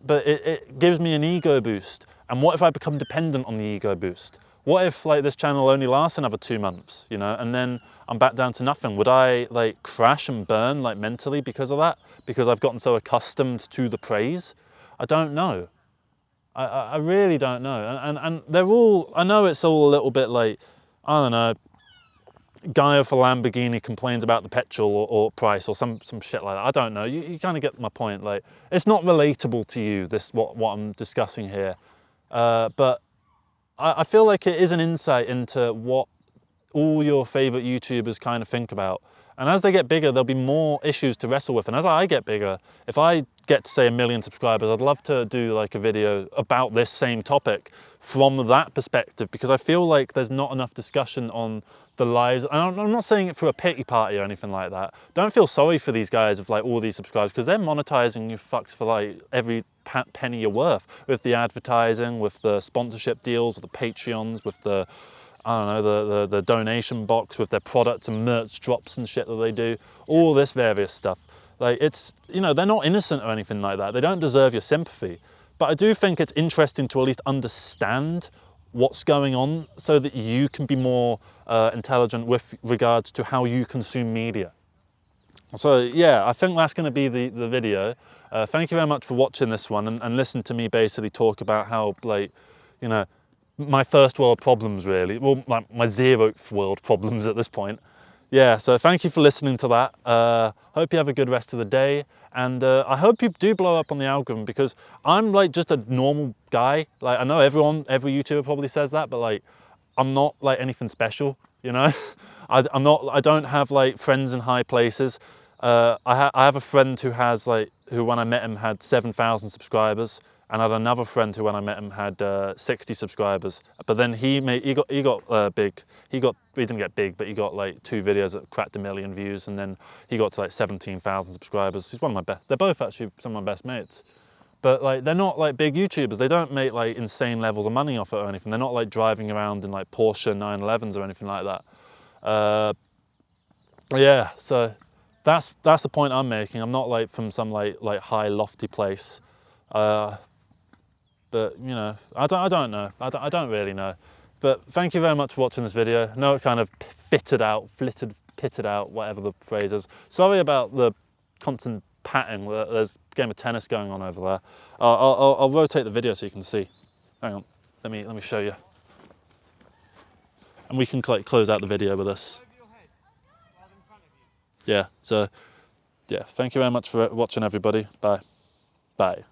it gives me an ego boost. And what if I become dependent on the ego boost? What if like this channel only lasts another 2 months, you know, and then I'm back down to nothing? Would I like crash and burn like mentally because of that? Because I've gotten so accustomed to the praise? I don't know. I really don't know. And they're all, I know it's all a little bit like, I don't know, guy with a Lamborghini complains about the petrol or price or some shit like that. I don't know. You kind of get my point. Like, it's not relatable to you, what I'm discussing here. But I feel like it is an insight into what all your favorite YouTubers kind of think about. And as they get bigger, there'll be more issues to wrestle with. And as I get bigger, if I get to say 1 million subscribers, I'd love to do like a video about this same topic from that perspective, because I feel like there's not enough discussion on the lives. And I'm not saying it for a pity party or anything like that. Don't feel sorry for these guys with like all these subscribers, because they're monetizing you fucks for like every penny you're worth, with the advertising, with the sponsorship deals, with the Patreons, with the, I don't know, the donation box, with their products and merch drops and shit that they do, all this various stuff. Like, it's, you know, they're not innocent or anything like that. They don't deserve your sympathy. But I do think it's interesting to at least understand what's going on so that you can be more intelligent with regards to how you consume media. So yeah, I think that's going to be the video. Thank you very much for watching this one and listen to me basically talk about how, like, you know, my first world problems really, well, my 0th world problems at this point. Yeah, so thank you for listening to that. Hope you have a good rest of the day, and I hope you do blow up on the algorithm, because I'm like just a normal guy. Like, I know every YouTuber probably says that, but like, I'm not like anything special, you know? I don't have like friends in high places. I have a friend who when I met him had 7,000 subscribers. And I had another friend who, when I met him, had 60 subscribers. But then he got big. He didn't get big, but he got like 2 videos that cracked 1 million views, and then he got to like 17,000 subscribers. He's one of my best. They're both actually some of my best mates. But like, they're not like big YouTubers. They don't make like insane levels of money off it or anything. They're not like driving around in like Porsche 911s or anything like that. Yeah, so that's the point I'm making. I'm not like from some like high lofty place. But you know, I don't know. I don't really know. But thank you very much for watching this video. I know it kind of flitted pitted out, whatever the phrase is. Sorry about the constant patting. There's a game of tennis going on over there. I'll rotate the video so you can see. Hang on, let me show you. And we can close out the video with this. Yeah, so yeah, thank you very much for watching, everybody. Bye. Bye.